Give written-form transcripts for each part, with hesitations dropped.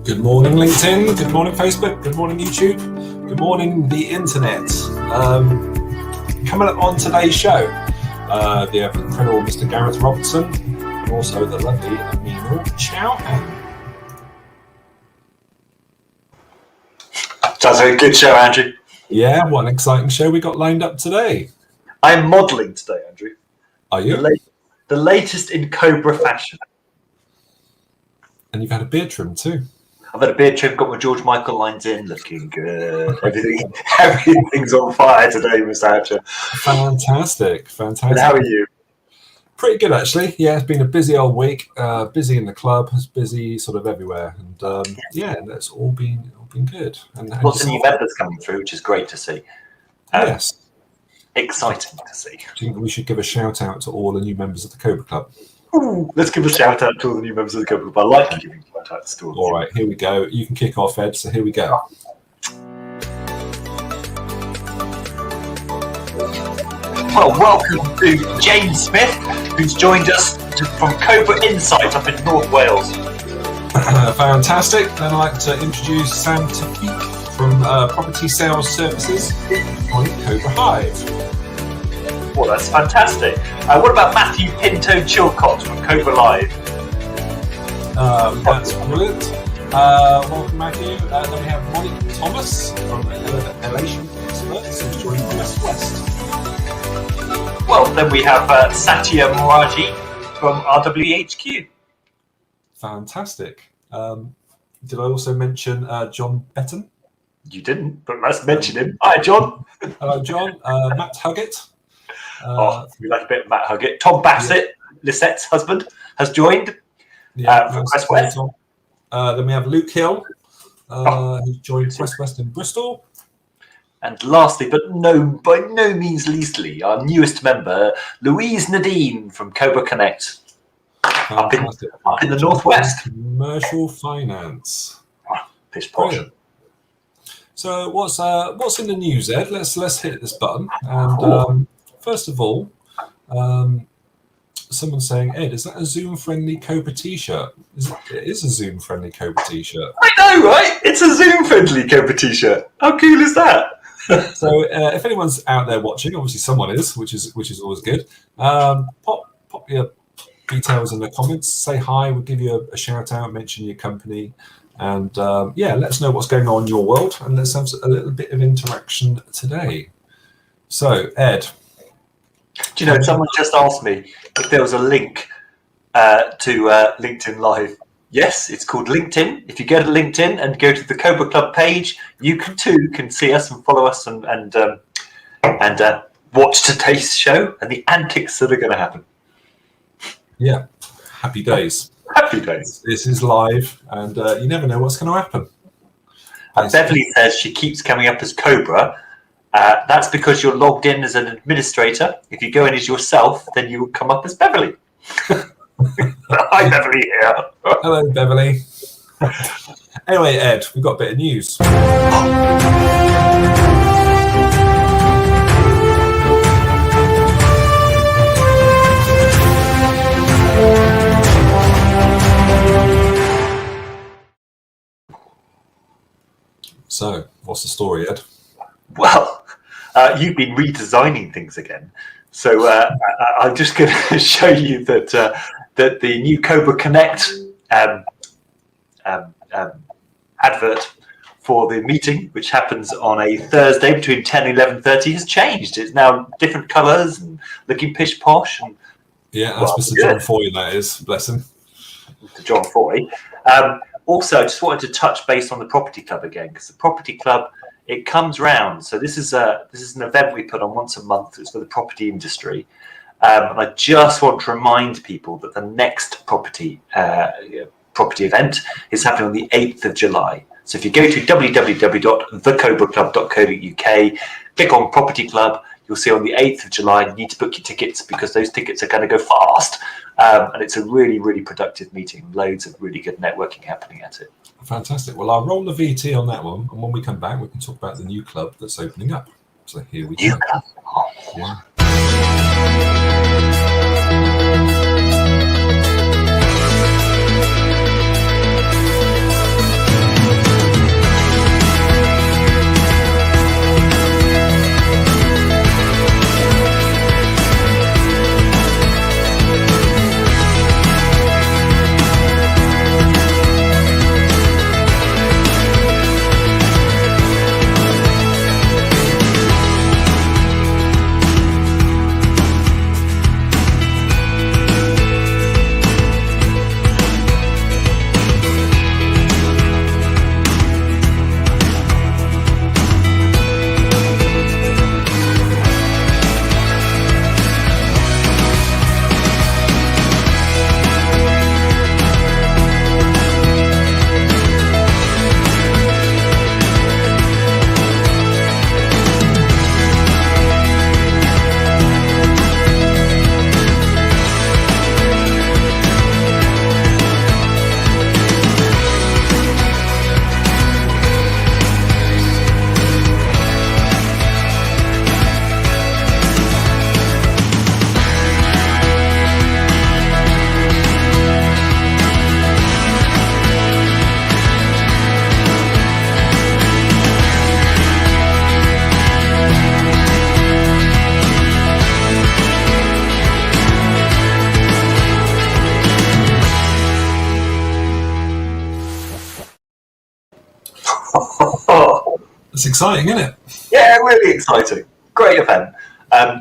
Good morning, LinkedIn. Good morning, Facebook. Good morning, YouTube. Good morning, the internet. Coming up on today's show, the incredible Mr. Gareth Robertson, and also the lovely Amina Chow. Sounds like a good show, Andrew. Yeah, what an exciting show we got lined up today. I'm modelling today, Andrew. Are you? The latest in Cobra fashion. And you've had a beard trim too. I've had a beard trim, got my George Michael lines in, looking good. Everything's on fire today, Mr. Hatcher. Fantastic. And how are you? Pretty good, actually. Yeah, it's been a busy old week. Busy in the club, busy sort of everywhere, and that's all been good. And lots of new members coming through, which is great to see. Yes, exciting to see. Do you think we should give a shout out to all the new members of the Cobra Club? Ooh, let's give a shout out to all the new members of the Cobra Club. I like giving shout outs to all. All right, here we go. You can kick off, Ed. So here we go. Well, welcome to James Smith, who's joined us from Cobra Insight up in North Wales. Fantastic. Then I'd like to introduce Sam Tafiq from Property Sales Services on Cobra Hive. Well, that's fantastic. What about Matthew Pinto Chilcott from Cobra Live? That's brilliant. Welcome, Matthew. Then we have Monique Thomas from Elation Experts, who's joined West West. Well, then we have Satya Moraji from RWHQ. Fantastic. Did I also mention John Betton? You didn't, but let's mention him. Hi, John. Hello, John. Matt Huggett. We like a bit of Matt Huggett. Tom Bassett, Lisette's husband, has joined from West West. Then we have Luke Hill, who's joined West West in Bristol. And lastly, but by no means leastly, our newest member, Louise Nadine from Cobra Connect, up in the Northwest. Commercial finance. Pish posh. Brilliant. So what's in the news, Ed? Let's hit this button. And first of all, someone's saying, Ed, is that a Zoom-friendly Cobra T-shirt? It is a Zoom-friendly Cobra T-shirt. I know, right? It's a Zoom-friendly Cobra T-shirt. How cool is that? So if anyone's out there watching, obviously someone is, which is always good. Pop your details in the comments. Say hi. We'll give you a shout out. Mention your company, and let us know what's going on in your world, and let's have a little bit of interaction today. So, Ed. Do you know, someone just asked me if there was a link to LinkedIn Live. Yes, it's called LinkedIn. If you go to LinkedIn and go to the Cobra Club page, you too can see us and follow us and watch today's show and the antics that are going to happen. Yeah, happy days. Happy days. This is live, and you never know what's going to happen. And Beverly says she keeps coming up as Cobra. That's because you're logged in as an administrator. If you go in as yourself, then you will come up as Beverly. Hi, Beverly here. Hello, Beverly. Anyway, Ed, we've got a bit of news. So, what's the story, Ed? Well, you've been redesigning things again. So I'm just going to show you that the new Cobra Connect advert for the meeting, which happens on a Thursday between 10 and 11:30, has changed. It's now different colours and looking pish posh. And, that's Mr. John Foy, that is. Bless him. Mr. John Foy. Also, I just wanted to touch base on the Property Club again, because the Property Club, it comes round. So this is an event we put on once a month. It's for the property industry. And I just want to remind people that the next property event is happening on the 8th of July. So if you go to www.thecobraclub.co.uk, click on Property Club, you'll see on the 8th of July, you need to book your tickets because those tickets are going to go fast. And it's a really, really productive meeting. Loads of really good networking happening at it. Fantastic. Well, I'll roll the VT on that one. And when we come back, we can talk about the new club that's opening up. So here we go. Yeah. It's exciting, isn't it? Yeah, really exciting. Great event.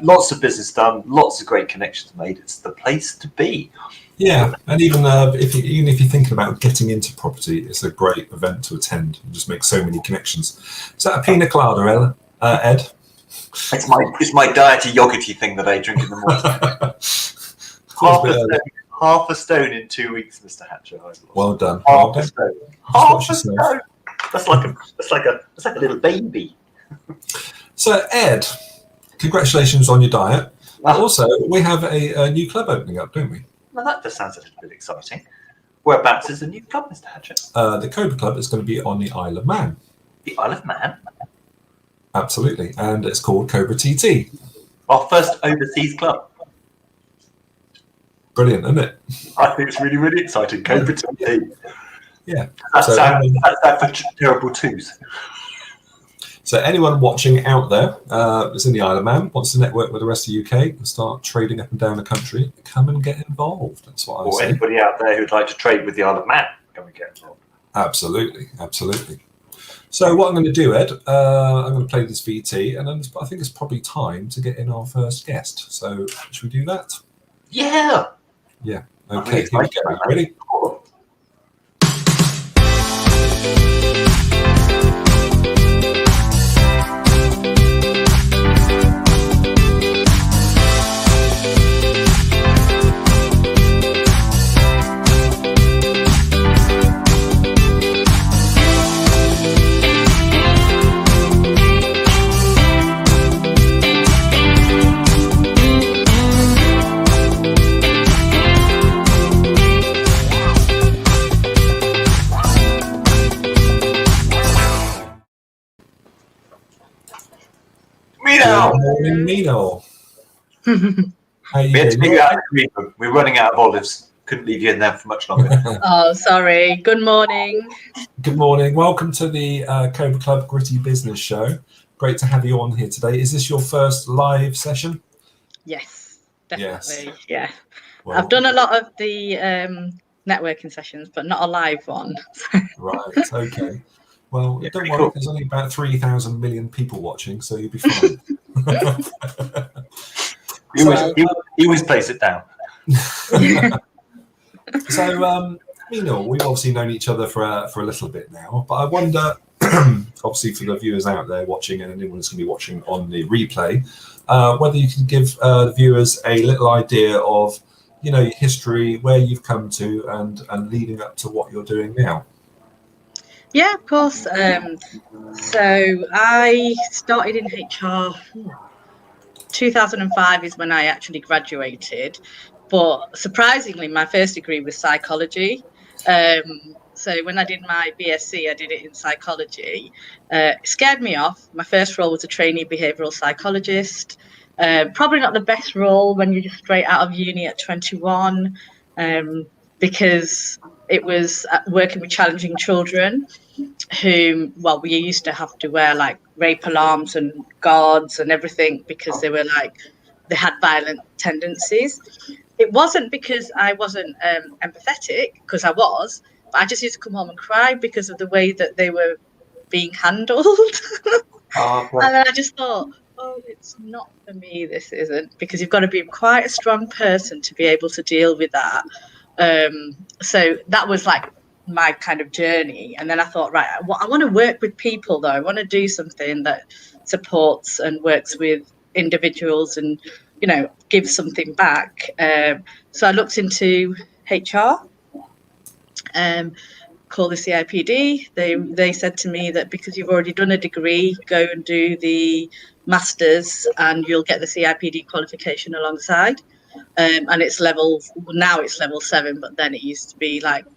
Lots of business done, lots of great connections made. It's the place to be. Yeah, and even if you're thinking about getting into property, it's a great event to attend. You just make so many connections. Is that a pina colada, Ed? It's my diety yogurty thing that I drink in the morning. Half a stone in 2 weeks, Mr. Hatcher. Well done. Half a stone. Half a stone. That's like a little baby. So Ed, congratulations on your diet. Also, we have a new club opening up, don't we? Well, that just sounds a little bit exciting. Whereabouts is the new club, Mr. Hatcher? The Cobra Club is going to be on the Isle of Man. The Isle of Man? Absolutely, and it's called Cobra TT. Our first overseas club. Brilliant, isn't it? I think it's really, really exciting. Cobra TT. Yeah. That's that for terrible twos. So anyone watching out there is in the Isle of Man, wants to network with the rest of the UK and start trading up and down the country, come and get involved. That's what I would say. Or anybody out there who'd like to trade with the Isle of Man, come and get involved. Absolutely, absolutely. So what I'm going to do, Ed, I'm going to play this VT, and then I think it's probably time to get in our first guest. So should we do that? Yeah. Yeah. Okay, here we go. Are you ready? Mino. How you doing? We're running out of olives. Couldn't leave you in there for much longer. Oh, sorry. Good morning. Good morning. Welcome to the Cobra Club Gritty Business Show. Great to have you on here today. Is this your first live session? Yes, definitely. Yes. Yeah. Well, I've done a lot of the networking sessions, but not a live one. Right. Okay. Well, Yeah, don't pretty worry. cool. There's only about 3,000 million people watching, so you'll be fine. He always plays it down. So, Mino, we've obviously known each other for a little bit now, but I wonder, obviously for the viewers out there watching and anyone who's going to be watching on the replay, whether you can give the viewers a little idea of, your history, where you've come to, and leading up to what you're doing now. Yeah, of course. So I started in HR. 2005 is when I actually graduated, but surprisingly, my first degree was psychology. So when I did my BSc, I did it in psychology. It scared me off. My first role was a trainee behavioural psychologist. Probably not the best role when you're just straight out of uni at 21, because it was working with challenging children whom, well, we used to have to wear like rape alarms and guards and everything because they had violent tendencies. It wasn't because I wasn't empathetic, because I was, but I just used to come home and cry because of the way that they were being handled. And then I just thought, oh, it's not for me, this isn't, because you've got to be quite a strong person to be able to deal with that. So that was like my kind of journey. And then I thought, right, I want to work with people though. I want to do something that supports and works with individuals and, give something back. So I looked into HR, called the CIPD. They said to me that because you've already done a degree, go and do the masters and you'll get the CIPD qualification alongside. And it's level 7, but then it used to be like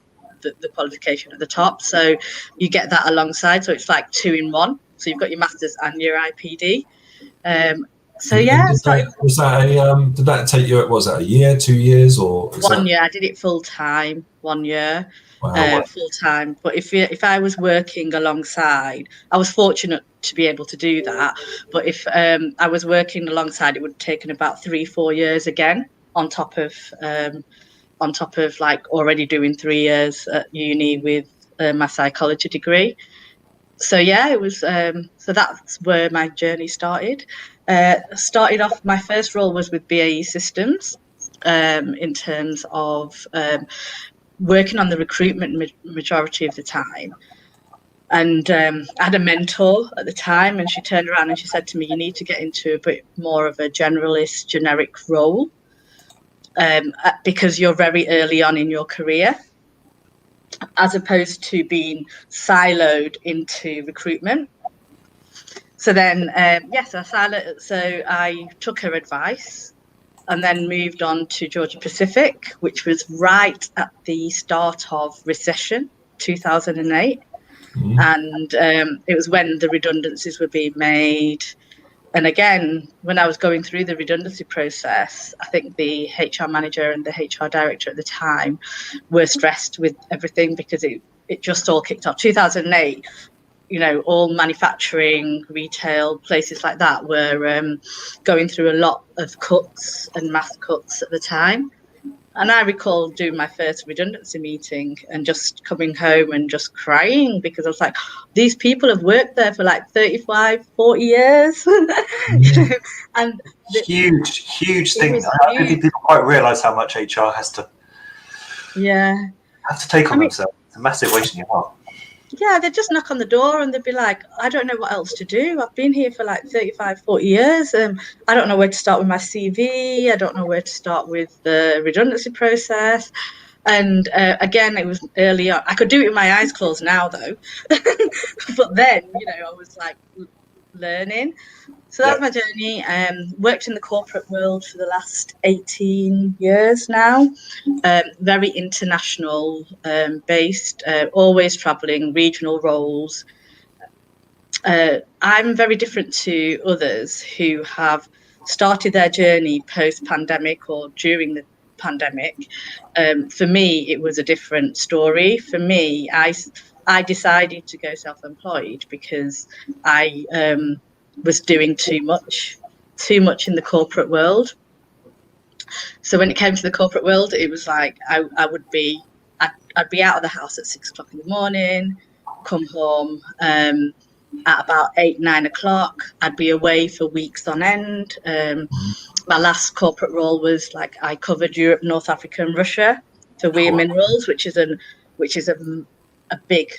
the qualification at the top. So you get that alongside. So it's like 2 in 1. So you've got your masters and your IPD. So yeah, did that take you? Was that a year, 2 years, or 1 year? I did it full time, 1 year. Wow. Full time. But if I was working alongside, I was fortunate to be able to do that. But if I was working alongside, it would have taken about 3-4 years again on top of like already doing 3 years at uni with my psychology degree. So yeah, it was. So that's where my journey started. Started off. My first role was with BAE Systems, in terms of working on the recruitment majority of the time. And I had a mentor at the time, and she turned around and she said to me, "You need to get into a bit more of a generalist, generic role, because you're very early on in your career, as opposed to being siloed into recruitment." So then, so I took her advice and then moved on to Georgia Pacific, which was right at the start of recession, 2008. And it was when the redundancies were being made. And again, when I was going through the redundancy process, I think the HR manager and the HR director at the time were stressed with everything, because it just all kicked off. 2008, all manufacturing, retail, places like that were going through a lot of cuts and mass cuts at the time. And I recall doing my first redundancy meeting and just coming home and just crying, because I was like, these people have worked there for like 35, 40 years. And huge thing. I don't think people quite realise how much HR has to take on themselves. It's a massive weight in your heart. Yeah, they'd just knock on the door and they'd be like, I don't know what else to do. I've been here for like 35, 40 years. I don't know where to start with my CV. I don't know where to start with the redundancy process. And again, it was early on. I could do it with my eyes closed now, though. But then, I was like learning. So that's my journey. Worked in the corporate world for the last 18 years now. Very international based, always traveling, regional roles. I'm very different to others who have started their journey post-pandemic or during the pandemic. For me, it was a different story. For me, I decided to go self-employed because I was doing too much in the corporate world. So when it came to the corporate world, it was like I'd be out of the house at 6 o'clock in the morning, come home at about 8, 9 o'clock. I'd be away for weeks on end. My last corporate role was like I covered Europe, North Africa, and Russia for Weir Minerals, which is a big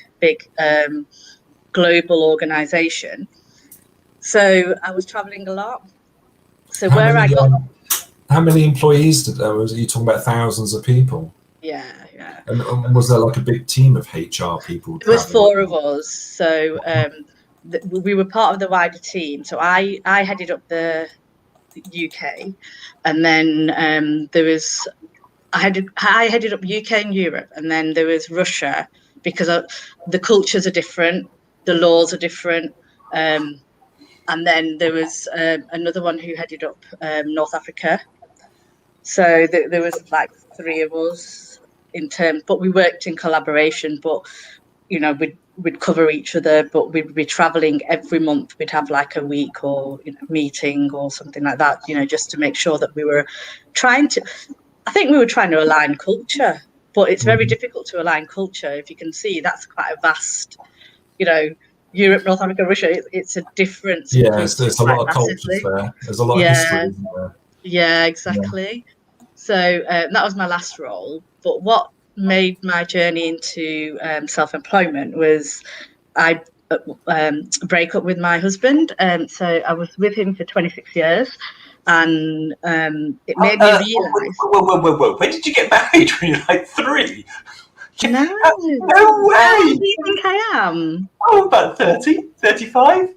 global organization. So I was traveling a lot. So how many employees was you talking about? Thousands of people? Yeah. And was there like a big team of HR people? It was 4 of us. So we were part of the wider team. So I headed up the UK, and then I headed up UK and Europe, and then there was Russia, because the cultures are different, the laws are different. And then there was another one who headed up North Africa. So there was like 3 of us in terms, but we worked in collaboration. But we'd cover each other, but we'd be traveling every month. We'd have like a week or meeting or something like that. Just to make sure that we were trying to align culture. But it's very difficult to align culture. If you can see, that's quite a vast, Europe, North Africa, Russia, it's a difference. Yeah, there's a lot of cultures there. There's a lot of history, isn't there? Yeah, exactly. Yeah. So that was my last role. But what made my journey into self-employment was I break up with my husband. So I was with him for 26 years. And it made me realise... Whoa. When did you get married? When you're like 3? No way! How old do you think I am? Oh, about 30, 35.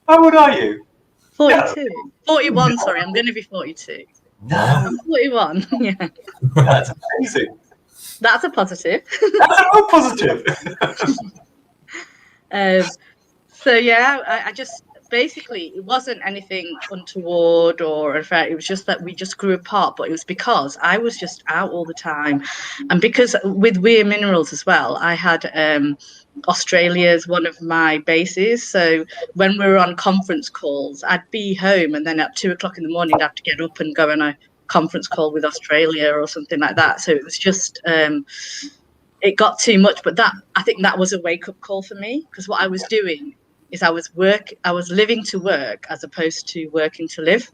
How old are you? 42. No. 41, sorry, I'm going to be 42. No. I'm 41, yeah. That's amazing. That's a positive. That's a real positive. So, yeah, I just... Basically, it wasn't anything untoward or unfair. It was just that we just grew apart. But it was because I was just out all the time, and because with Weir Minerals as well, I had Australia as one of my bases. So when we were on conference calls, I'd be home, and then at 2 o'clock in the morning, I'd have to get up and go on a conference call with Australia or something like that. So it was just it it got too much. But I think that was a wake-up call for me, because what I was doing is I was living to work as opposed to working to live.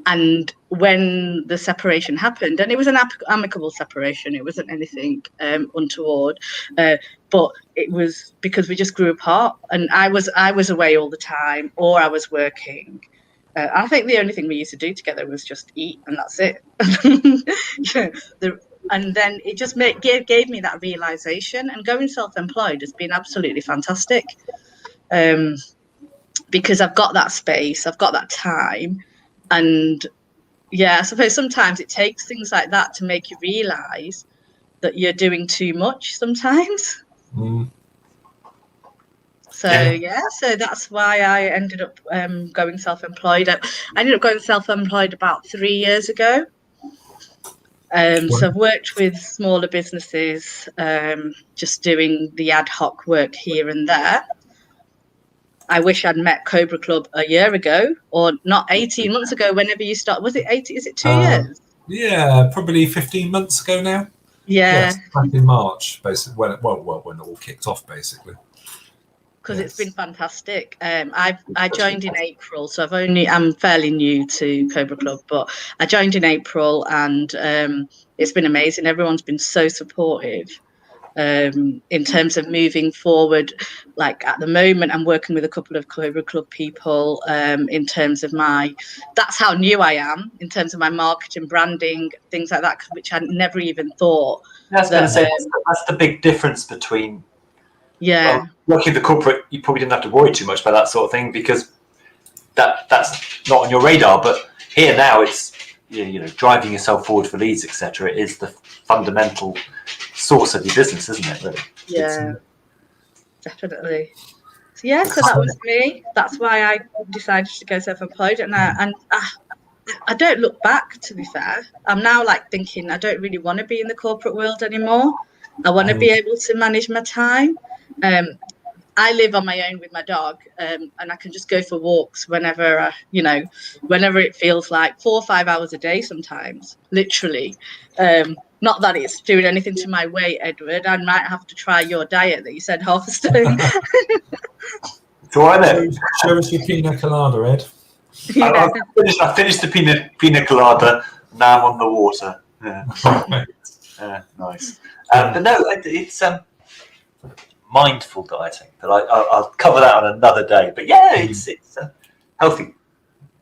And when the separation happened, and it was an amicable separation, it wasn't anything untoward, but it was because we just grew apart, and I was away all the time, or I was working. I think the only thing we used to do together was just eat, and that's it. And then it just gave me that realization, and going self-employed has been absolutely fantastic, because I've got that space, I've got that time. And yeah, I suppose sometimes it takes things like that to make you realize that you're doing too much sometimes. So so that's why I ended up going self-employed. I ended up going self-employed about 3 years ago. So I've worked with smaller businesses, just doing the ad hoc work here and there. I wish I'd met Cobra Club a year ago, or not 18 months ago, whenever you start. Was it 18? Is it 2 years? Yeah, probably 15 months ago now. Yeah. Yes, back in March, basically, when it all kicked off, basically. Because it's been fantastic. I joined in April, so I'm fairly new to Cobra Club, but I joined in April, and it's been amazing. Everyone's been so supportive. In terms of moving forward, like at the moment, I'm working with a couple of Cobra Club people in terms of that's how new I am, in terms of my marketing, branding, things like that, which I never even thought. I was going to say, that's the big difference between, working the corporate, you probably didn't have to worry too much about that sort of thing, because that's not on your radar. But here now, it's, driving yourself forward for leads, etc. is the fundamental source of your business, isn't it? Really? Yeah, definitely. So that was me. That's why I decided to go self-employed, and I don't look back. To be fair, I'm now thinking I don't really want to be in the corporate world anymore. I want to be able to manage my time. I live on my own with my dog, and I can just go for walks whenever, whenever it feels like, 4 or 5 hours a day sometimes, literally. Not that it's doing anything to my weight, Edward. I might have to try your diet that you said, half a stone. Show us your pina colada, Ed. Yeah. I finished the pina colada. Now I'm on the water. Yeah. Nice. But no, it's mindful dieting. But I'll cover that on another day. But yeah, it's healthy.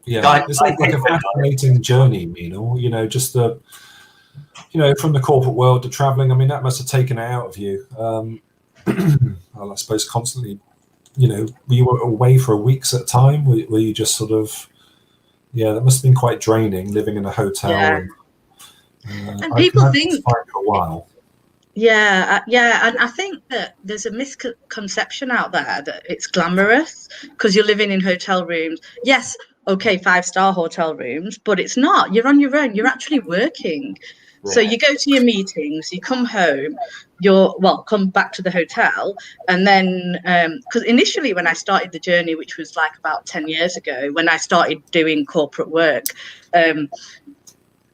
Yeah, it's like a fascinating journey, Meenal. Just the, from the corporate world to traveling. I mean, that must have taken it out of you. Well, I suppose constantly, were you away for weeks at a time? Were you just sort of, that must have been quite draining, living in a hotel. Yeah. And people think for a while. Yeah, and I think that there's a misconception out there that it's glamorous because you're living in hotel rooms. Yes, okay, 5-star hotel rooms, but it's not. You're on your own. You're actually working. Yeah. So you go to your meetings, you come home, come back to the hotel, and then because initially when I started the journey, which was about 10 years ago, when I started doing corporate work,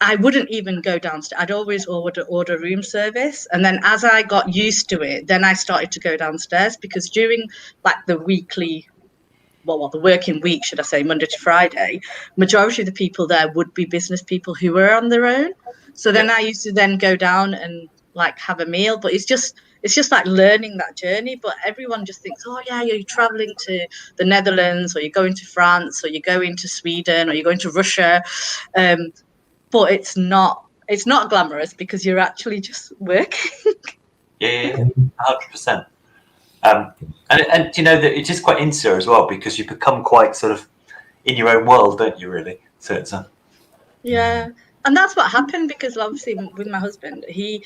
I wouldn't even go downstairs. I'd always order room service. And then as I got used to it, then I started to go downstairs, because during the weekly, the working week, should I say, Monday to Friday, majority of the people there would be business people who were on their own. So then I used to then go down and have a meal. But it's just learning that journey. But everyone just thinks, oh yeah, you're traveling to the Netherlands, or you're going to France, or you're going to Sweden, or you're going to Russia. But it's not glamorous, because you're actually just working. Yeah, 100%. And that it is quite insular as well, because you become quite sort of in your own world, don't you? Really. So it's yeah, and that's what happened, because obviously with my husband, we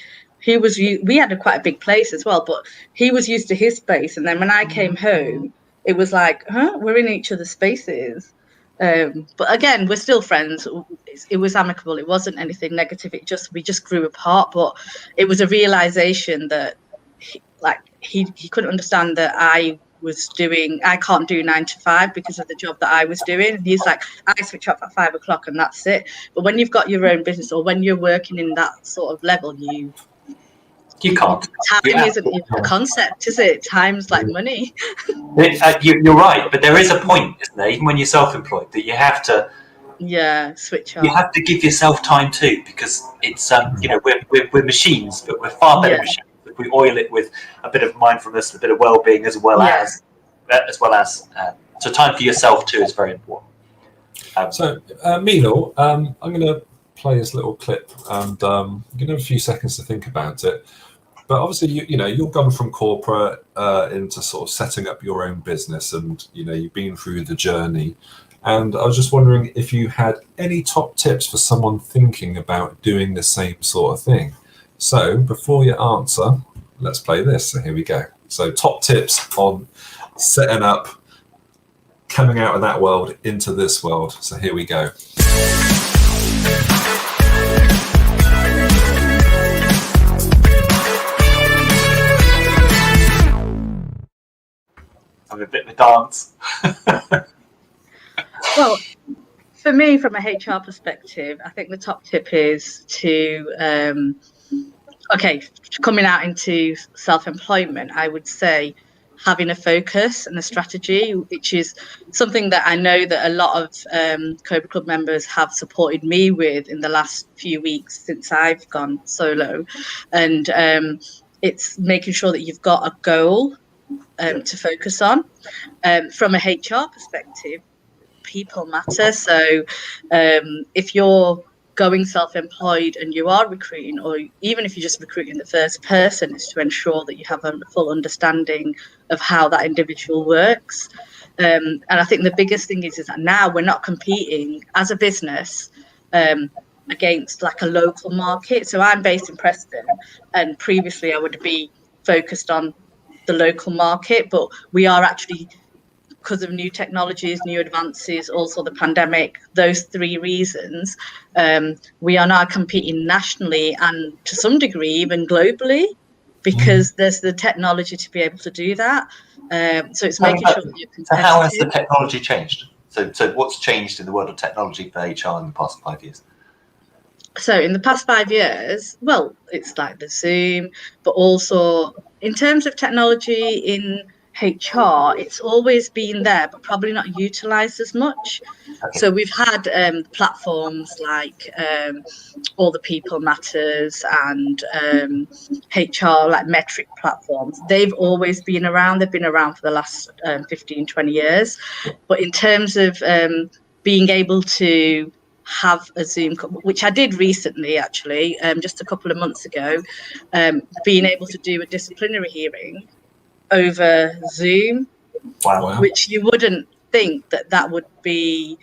had quite a big place as well, but he was used to his space, and then when I came home, it was we're in each other's spaces. But again, we're still friends. It was amicable. It wasn't anything negative. We just grew apart. But it was a realization that he couldn't understand that I can't do 9 to 5 because of the job that I was doing. And he's like, I switch off at 5 o'clock and that's it. But when you've got your own business, or when you're working in that sort of level, You can't. Time isn't even a concept, is it? Time's like money. You're right, but there is a point, isn't there? Even when you're self-employed, that you have to. Yeah, switch on. You have to give yourself time too, because it's we're machines, but we're far better machines if we oil it with a bit of mindfulness, a bit of well-being, as well as so time for yourself too is very important. So Milo, I'm going to play this little clip, and you're going to have a few seconds to think about it. But obviously, you've gone from corporate into sort of setting up your own business, and you've been through the journey. And I was just wondering if you had any top tips for someone thinking about doing the same sort of thing. So before you answer, let's play this. So here we go. So top tips on setting up, coming out of that world into this world. So here we go. I'm a bit of a dance. Well, for me, from a HR perspective, I think the top tip is to, coming out into self-employment, I would say having a focus and a strategy, which is something that I know that a lot of Cobra Club members have supported me with in the last few weeks since I've gone solo. And it's making sure that you've got a goal to focus on. From a HR perspective, people matter. So if you're going self-employed and you are recruiting, or even if you're just recruiting the first person, is to ensure that you have a full understanding of how that individual works. And I think the biggest thing is that now we're not competing as a business against like a local market. So I'm based in Preston, and previously I would be focused on the local market, but we are actually, because of new technologies, new advances, also the pandemic, those three reasons, we are now competing nationally and to some degree even globally, because there's the technology to be able to do that. So it's making sure that you're competitive. So how has the technology changed? So what's changed in the world of technology for HR in the past 5 years? So in the past 5 years, well, it's like the Zoom, but also in terms of technology in HR, it's always been there, but probably not utilized as much. Okay. So we've had platforms like All the People Matters and HR, like metric platforms. They've always been around. They've been around for the last 15, 20 years. But in terms of being able to have a Zoom, which I did recently, actually, just a couple of months ago, being able to do a disciplinary hearing over Zoom, wow. Which you wouldn't think that would be,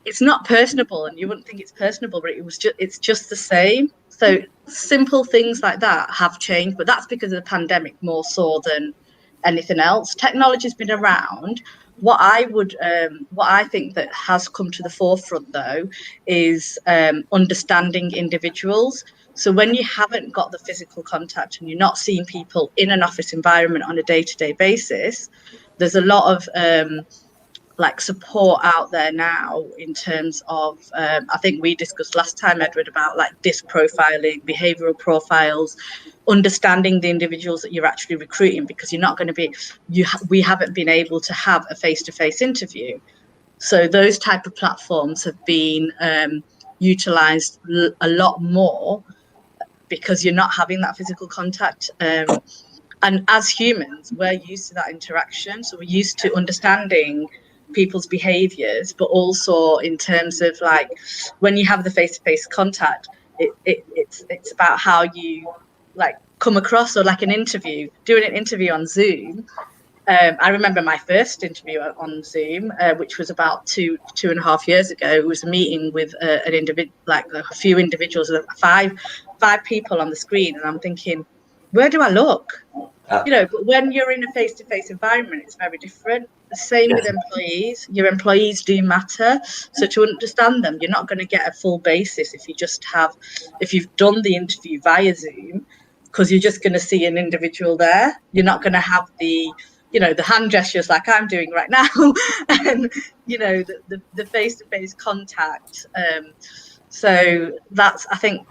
it's not personable, and you wouldn't think it's personable, but it's just the same. So simple things like that have changed, but that's because of the pandemic more so than anything else. Technology's been around. What I think that has come to the forefront, though, is understanding individuals. So when you haven't got the physical contact and you're not seeing people in an office environment on a day-to-day basis, there's a lot of support out there now in terms of, I think we discussed last time, Edward, about like DISC profiling, behavioural profiles, understanding the individuals that you're actually recruiting, because you're not going to be, we haven't been able to have a face-to-face interview. So those type of platforms have been utilised a lot more, because you're not having that physical contact. And as humans, we're used to that interaction. So we're used to understanding people's behaviors, but also in terms of like when you have the face-to-face contact, it's about how you like come across, or like an interview, doing an interview on Zoom. I remember my first interview on Zoom, which was about two and a half years ago. It was a meeting with an individual, like a few individuals, five people on the screen, and I'm thinking, where do I look? But when you're in a face-to-face environment, it's very different. The same with employees. Your employees do matter. So to understand them, you're not going to get a full basis if you've done the interview via Zoom, because you're just going to see an individual there. You're not going to have the hand gestures like I'm doing right now, and the face-to-face contact. So that's, I think,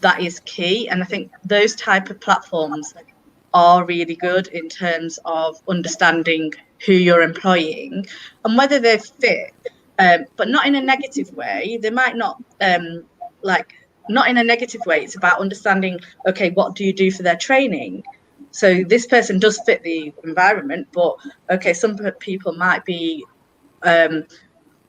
that is key. And I think those type of platforms are really good in terms of understanding who you're employing and whether they fit, but not in a negative way. They might not, not in a negative way. It's about understanding, okay, what do you do for their training? So this person does fit the environment, but okay, some people might be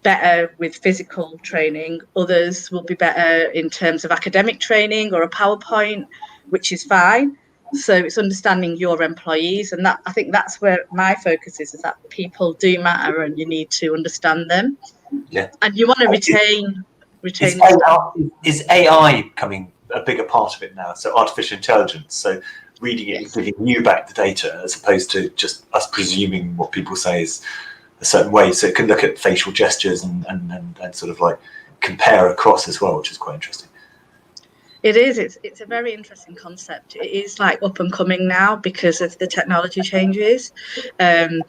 better with physical training. Others will be better in terms of academic training or a PowerPoint, which is fine. So it's understanding your employees, and that I think that's where my focus is that people do matter, and you need to understand them. Yeah, and you want to retain. Is AI becoming a bigger part of it now? So artificial intelligence, so reading it and giving you back the data, as opposed to just us presuming what people say is a certain way. So it can look at facial gestures and sort of like compare across as well, which is quite interesting. It is. It's a very interesting concept. It is like up and coming now because of the technology changes. At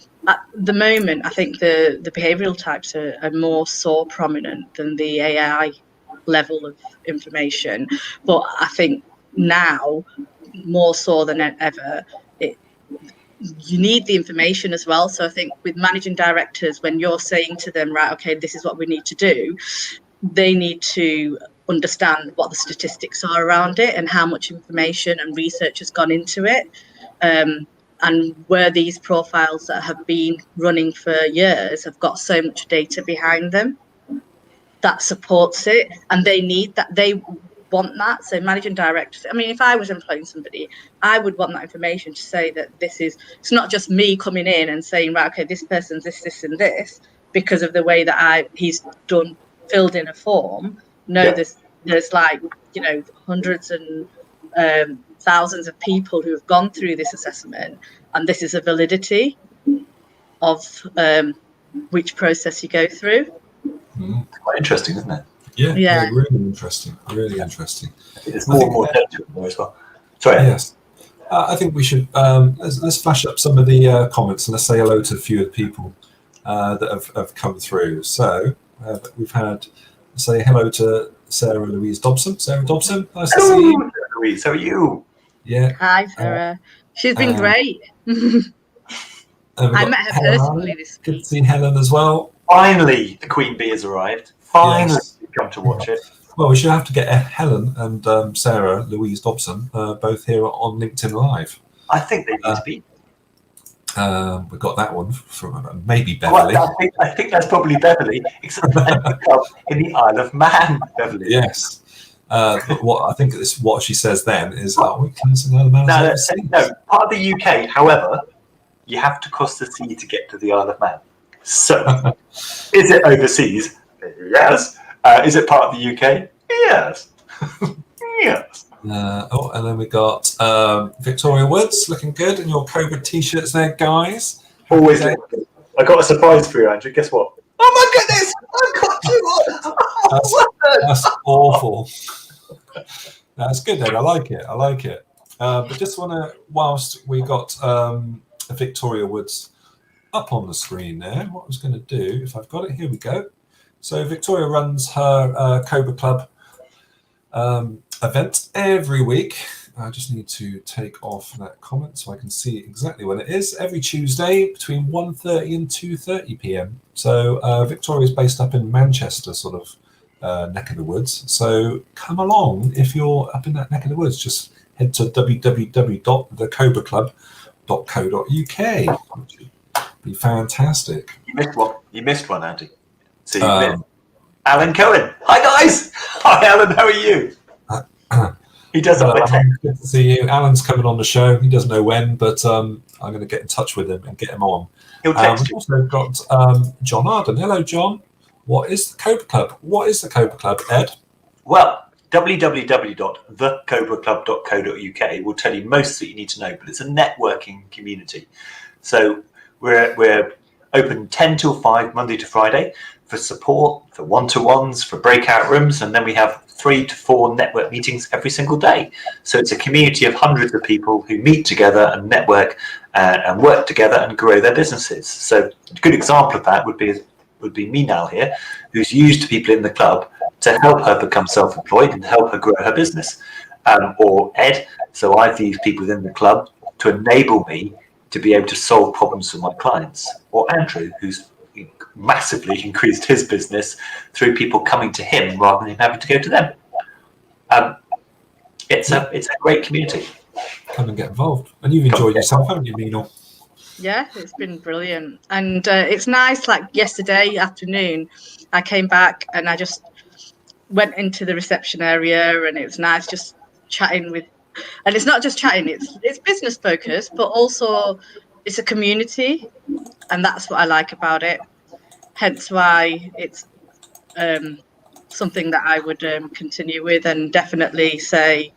the moment, I think the behavioural types are more so prominent than the AI level of information. But I think now, more so than ever, you need the information as well. So I think with managing directors, when you're saying to them, right, okay, this is what we need to do, they need to understand what the statistics are around it and how much information and research has gone into it, and where these profiles that have been running for years have got so much data behind them that supports it, and they need that, they want that. So managing directors, I mean, if I was employing somebody, I would want that information to say that it's not just me coming in and saying, right, okay, this person's this and this because of the way that he's filled in a form. No, yeah. There's like, hundreds and thousands of people who have gone through this assessment, and this is a validity of which process you go through. It's quite interesting, isn't it? Yeah. Really interesting. Really interesting. There's more and more data in there as well. Sorry. Yes. I think we should let's flash up some of the comments and let's say hello to a few of the people that have come through. So we've had say hello to Sarah Louise Dobson. Sarah Dobson, nice to see you. Louise, how are you? Yeah. Hi, Sarah. She's been great. I met her personally this week. Good to see Helen as well. Finally, the Queen Bee has arrived. Finally, you've come to watch it. Well, we should have to get Helen and Sarah Louise Dobson both here on LinkedIn Live. I think they need to be. We've got that one from maybe Beverly. Well, I think that's probably Beverly, except in the Isle of Man, Beverly. Yes. But what she says then is, we can sing Isle of Man. No, part of the UK. However, you have to cross the sea to get to the Isle of Man. So, is it overseas? Yes. Is it part of the UK? Yes. Yes. And then we got Victoria Woods looking good in your Cobra t-shirts there, guys. Always. I got a surprise for you, Andrew. Guess what? Oh my goodness! I've got you. That's awful. That's good then. I like it. But just want to, whilst we got Victoria Woods up on the screen there, what I was going to do, if I've got it, here we go. So Victoria runs her Cobra Club event every week. I just need to take off that comment so I can see exactly when it is. Every Tuesday between 1:30 and 2:30 p.m. So Victoria's based up in Manchester, sort of neck of the woods. So come along if you're up in that neck of the woods. Just head to www.thecobraclub.co.uk, which would be fantastic. You missed one, Andy. So you missed Alan Cohen. Hi guys. Hi Alan. How are you? He does it. Good to see you. Alan's coming on the show. He doesn't know when, but I'm going to get in touch with him and get him on. He'll text We've also got John Arden. Hello, John. What is the Cobra Club? What is the Cobra Club, Ed? Well, www.thecobraclub.co.uk will tell you most that you need to know, but it's a networking community. So we're open 10 till 5 Monday to Friday for support, for one-to-ones, for breakout rooms, and then we have 3 to 4 network meetings every single day. So it's a community of hundreds of people who meet together and network and work together and grow their businesses. So a good example of that would be Minal here, who's used people in the club to help her become self-employed and help her grow her business. or Ed. So I've used people within the club to enable me to be able to solve problems for my clients. Or Andrew, who's massively increased his business through people coming to him rather than him having to go to them. It's a great community. Come and get involved. And you've enjoyed yourself, haven't you, Meenal? Yeah, it's been brilliant. And it's nice, like yesterday afternoon, I came back and I just went into the reception area, and it was nice just chatting with, and it's not just chatting, it's business focused, but also it's a community, and that's what I like about it. Hence why it's something that I would continue with, and definitely say,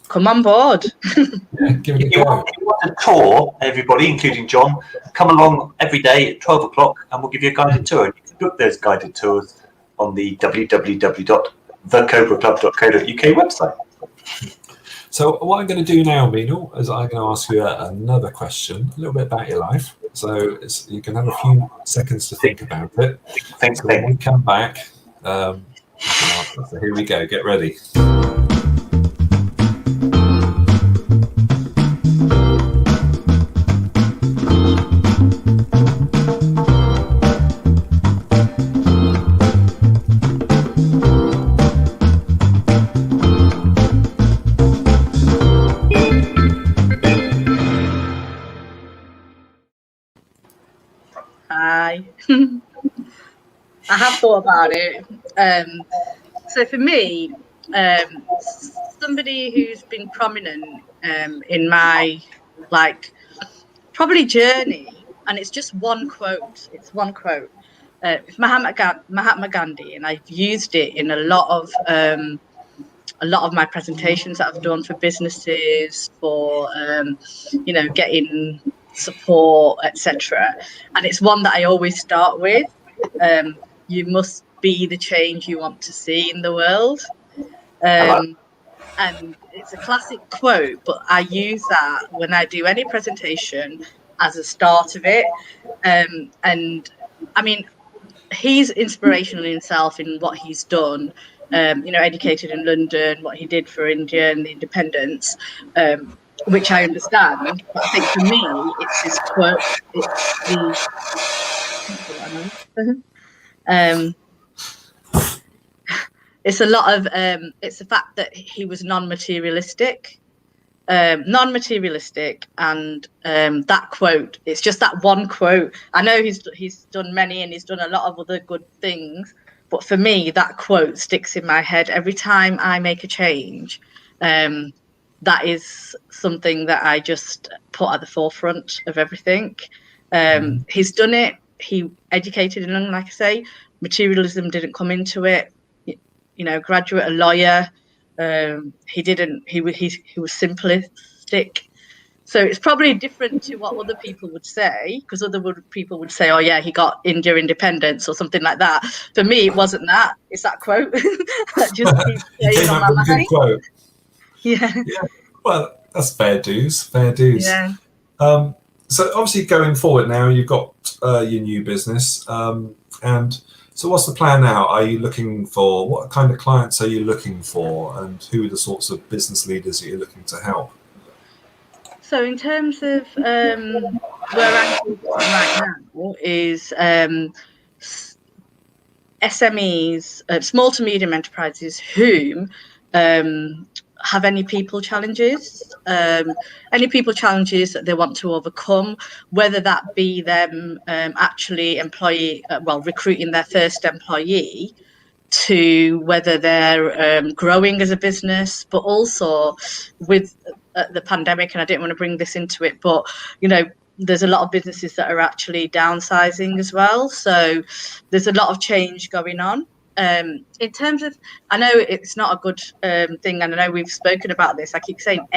come on board. Yeah, give it a If go. you want a tour, everybody, including John, come along every day at 12 o'clock and we'll give you a guided tour. And you can book those guided tours on the www.thecobraclub.co.uk website. So what I'm going to do now, Meenal, is I'm going to ask you another question, a little bit about your life. So you can have a few seconds to think about it. So when we come back, you can answer. So here we go. Get ready. Hi. I have thought about it. So for me, somebody who's been prominent in my probably journey, and it's just one quote. It's one quote. It's Mahatma Gandhi, and I've used it in a lot of my presentations that I've done for businesses, for getting support, etc. And it's one that I always start with. You must be the change you want to see in the world. And it's a classic quote, but I use that when I do any presentation as a start of it. And I mean, he's inspirational in himself in what he's done. Educated in London, what he did for India and the independence, which I understand. But I think for me, it's his quote. It's a lot of it's the fact that he was non-materialistic, and that quote. It's just that one quote. I know he's done many, and he's done a lot of other good things, but for me, that quote sticks in my head every time I make a change. That is something that I just put at the forefront of everything. He's done it. He educated in London, like I say. Materialism didn't come into it. Graduate, a lawyer. He didn't. He was simplistic. So it's probably different to what other people would say, because other people would say, "Oh yeah, he got India independence" or something like that. For me, it wasn't that. It's that quote that just keeps staying on my mind. Good quote. Yeah. Well, that's fair dues. Fair dues. Yeah. So obviously going forward now, you've got your new business, and so what's the plan now? Are you looking for, what kind of clients are you looking for, and who are the sorts of business leaders that you're looking to help? So in terms of where I'm right now is SMEs, small to medium enterprises who have any people challenges that they want to overcome, whether that be them actually recruiting their first employee, to whether they're growing as a business, but also with the pandemic, and I didn't want to bring this into it, but there's a lot of businesses that are actually downsizing as well. So there's a lot of change going on. In terms of, I know it's not a good thing, and I know we've spoken about this. I keep saying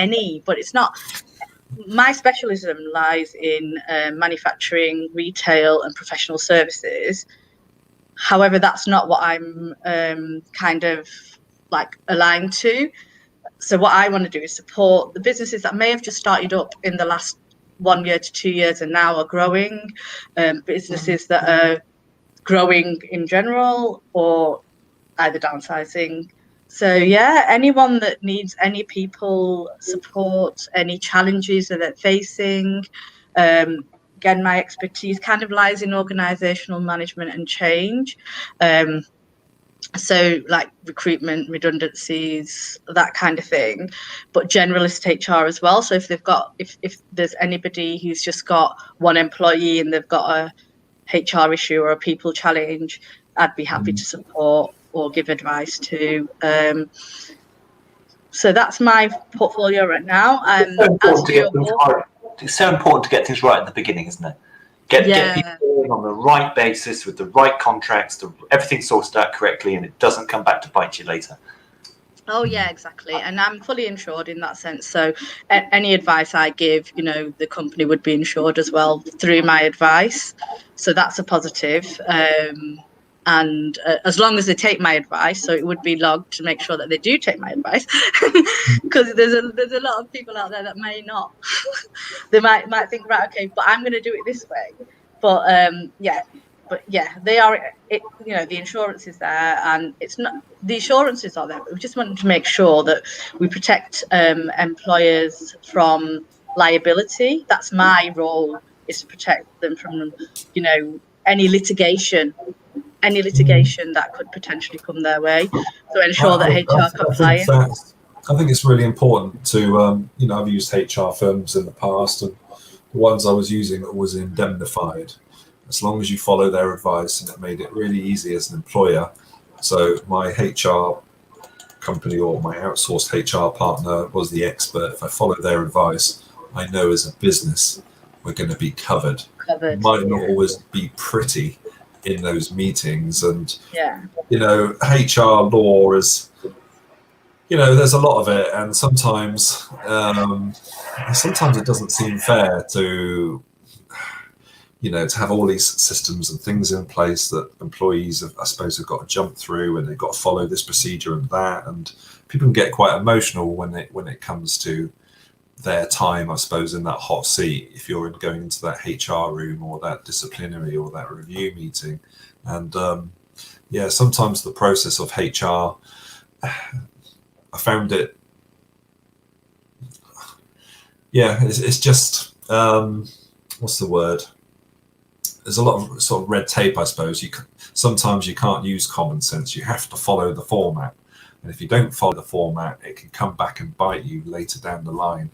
but it's not. My specialism lies in manufacturing, retail, and professional services. However, that's not what I'm kind of like aligned to. So what I want to do is support the businesses that may have just started up in the last 1 year to 2 years and now are growing, businesses that are growing in general or either downsizing. So yeah, anyone that needs any people support, any challenges that they're facing, again, my expertise kind of lies in organizational management and change. So like recruitment, redundancies, that kind of thing, but generalist HR as well. So if there's anybody who's just got one employee and they've got a HR issue or a people challenge, I'd be happy to support or give advice to. So that's my portfolio right now. It's so important to get things right at the beginning, isn't it? Get people in on the right basis with the right contracts, everything sorted out correctly, and it doesn't come back to bite you later. Oh yeah, exactly. And I'm fully insured in that sense. So any advice I give, the company would be insured as well through my advice. So that's a positive. And as long as they take my advice, so it would be logged to make sure that they do take my advice, because there's a lot of people out there that may not. They might think, right, okay, but I'm going to do it this way. But they are. The insurance is there, and it's not. The insurances are there. But we just wanted to make sure that we protect employers from liability. That's my role, is to protect them from, any litigation that could potentially come their way. So ensure that HR compliance. I think it's really important to, I've used HR firms in the past, and the ones I was using was indemnified. As long as you follow their advice, and it made it really easy as an employer. So my HR company or my outsourced HR partner was the expert. If I follow their advice, I know as a business we're going to be covered. It might not always be pretty in those meetings, and HR law is, there's a lot of it, and sometimes it doesn't seem fair to to have all these systems and things in place that employees have, I suppose, have got to jump through, and they've got to follow this procedure and that, and people can get quite emotional when it comes to their time, I suppose, in that hot seat, if you're going into that HR room or that disciplinary or that review meeting. And sometimes the process of HR, I found it, it's just, what's the word? There's a lot of sort of red tape, I suppose. Sometimes you can't use common sense. You have to follow the format. And if you don't follow the format, it can come back and bite you later down the line.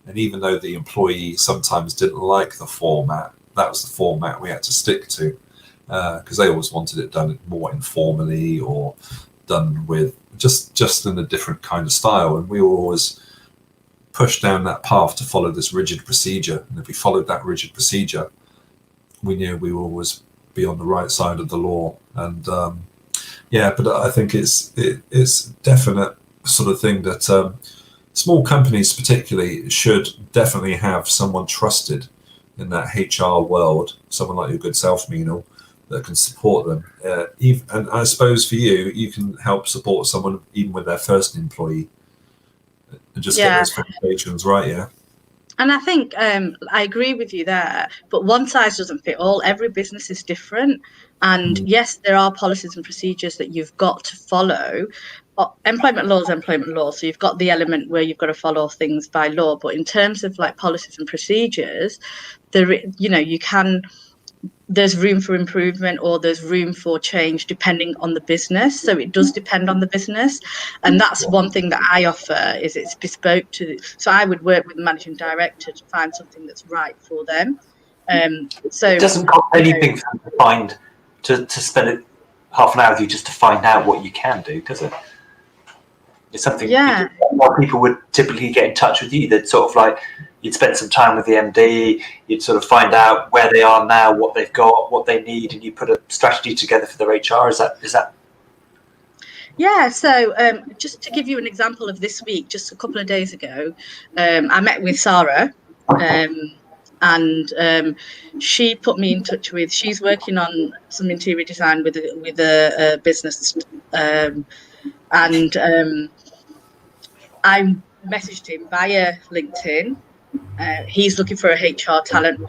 And even though the employee sometimes didn't like the format, that was the format we had to stick to, because they always wanted it done more informally or done with just in a different kind of style. And we were always pushed down that path to follow this rigid procedure. And if we followed that rigid procedure, we knew we would always be on the right side of the law. And but I think it's definite sort of thing that small companies particularly should definitely have someone trusted in that HR world, someone like your good self, Meenal, that can support them. And I suppose for you can help support someone even with their first employee and just get those foundations right, yeah? And I think I agree with you there, but one size doesn't fit all. Every business is different. And yes, there are policies and procedures that you've got to follow. Employment law is employment law. So you've got the element where you've got to follow things by law. But in terms of like policies and procedures, there's room for improvement, or there's room for change depending on the business. So it does depend on the business. And that's one thing that I offer, is it's bespoke so I would work with the managing director to find something that's right for them. So it doesn't cost anything for them to find, to spend it half an hour with you just to find out what you can do, does it? It's something people would typically get in touch with you. That sort of like, you'd spend some time with the MD, you'd sort of find out where they are now, what they've got, what they need, and you put a strategy together for their HR. Is that? Yeah, so just to give you an example of this week, just a couple of days ago, I met with Sarah, and she put me in touch with, she's working on some interior design with a business, and I messaged him via LinkedIn. He's looking for a HR talent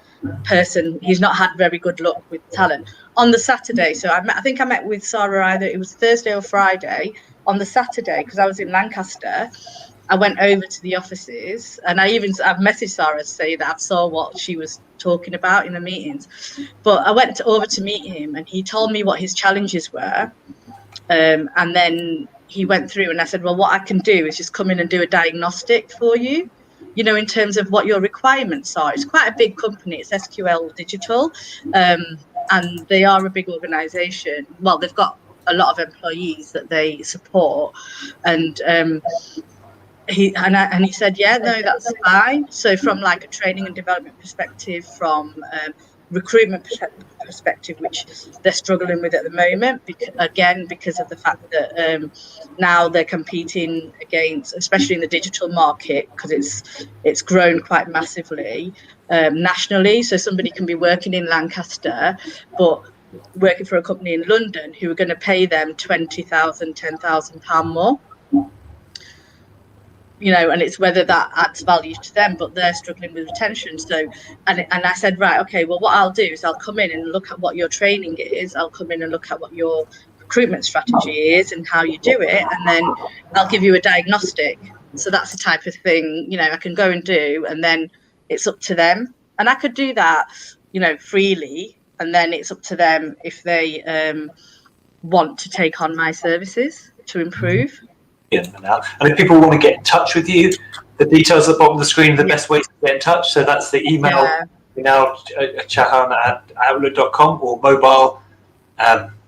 person. He's not had very good luck with talent. On the Saturday, so I think I met with Sarah either it was Thursday or Friday. on the Saturday, because I was in Lancaster, I went over to the offices, and I've messaged Sarah to say that I saw what she was talking about in the meetings. But I went over to meet him, and he told me what his challenges were. And then he went through, and I said, well, what I can do is just come in and do a diagnostic for you, in terms of what your requirements are. It's quite a big company. It's SQL Digital, and they are a big organization. Well, they've got a lot of employees that they support, and he said, yeah, no, that's fine. So from like a training and development perspective, from recruitment perspective, which they're struggling with at the moment, because of the fact that now they're competing against, especially in the digital market, because it's grown quite massively nationally. So somebody can be working in Lancaster, but working for a company in London who are going to pay them £20,000, £10,000 more. And it's whether that adds value to them, but they're struggling with retention. So, and I said, right, okay, well, what I'll do is I'll come in and look at what your training is. I'll come in and look at what your recruitment strategy is and how you do it. And then I'll give you a diagnostic. So that's the type of thing, I can go and do, and then it's up to them. And I could do that, freely. And then it's up to them if they want to take on my services to improve. And if people want to get in touch with you, the details at the bottom of the screen are the best way to get in touch. So that's the email, chahan@outlook.com, or mobile,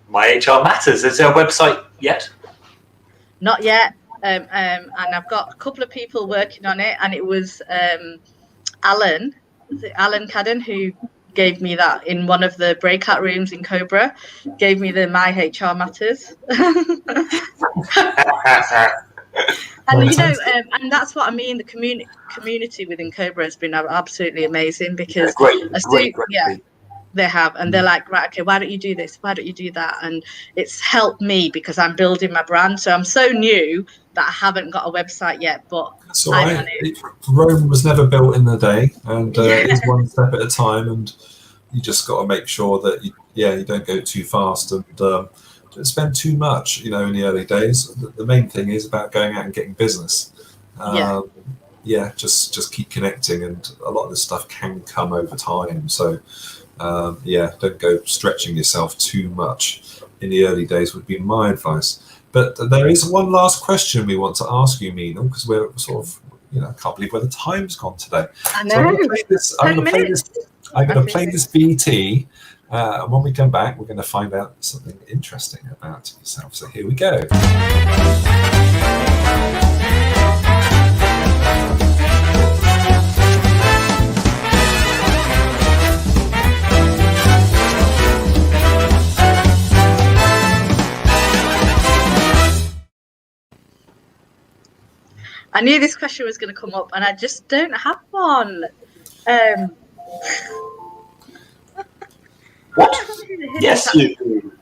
My HR Matters. Is there a website yet? Not yet. And I've got a couple of people working on it, and it was Alan Cadden who gave me that in one of the breakout rooms in Cobra, gave me the My HR Matters. And and that's what I mean. The community within Cobra has been absolutely amazing, because they have, and they're like, right, okay, why don't you do this? Why don't you do that? And it's helped me because I'm building my brand. So I'm so new that I haven't got a website yet, but that's all right. Rome was never built in a day, and it's one step at a time, and you just got to make sure that you don't go too fast and don't spend too much, in the early days. The main thing is about going out and getting business. Just keep connecting, and a lot of this stuff can come over time. So don't go stretching yourself too much in the early days would be my advice. But there is one last question we want to ask you, Meenal, because we're sort of, I can't believe where the time's gone today. I know. So I'm going to play this BT. And when we come back, we're going to find out something interesting about yourself. So here we go. I knew this question was going to come up, and I just don't have one. What? Yes, you do.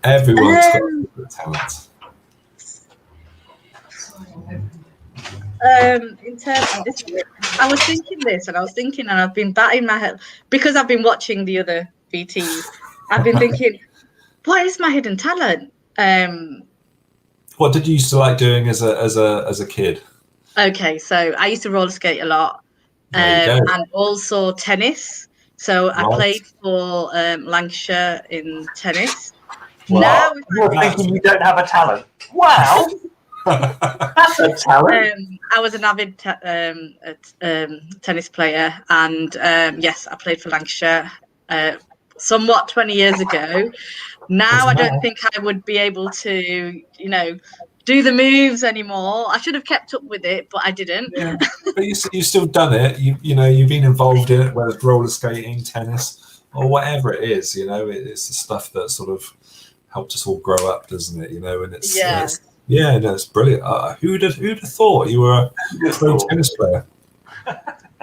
Everyone's got good talent. In terms of this, I was thinking, and I've been batting my head because I've been watching the other VTs. I've been thinking, what is my hidden talent? What did you used to like doing as a kid? Okay, so I used to roller skate a lot, and also tennis. So I played for Lancashire in tennis. Wow. Now you're thinking you don't have a talent. Wow, that's a talent. I was an avid tennis player, and yes, I played for Lancashire somewhat 20 years ago. Now I don't think I would be able to, do the moves anymore. I should have kept up with it, but I didn't. Yeah. But you've still done it. You've been involved in it, whether it's roller skating, tennis, or whatever it is. It's the stuff that sort of helped us all grow up, doesn't it? And it's it's brilliant. Who'd have thought you were a pro tennis player?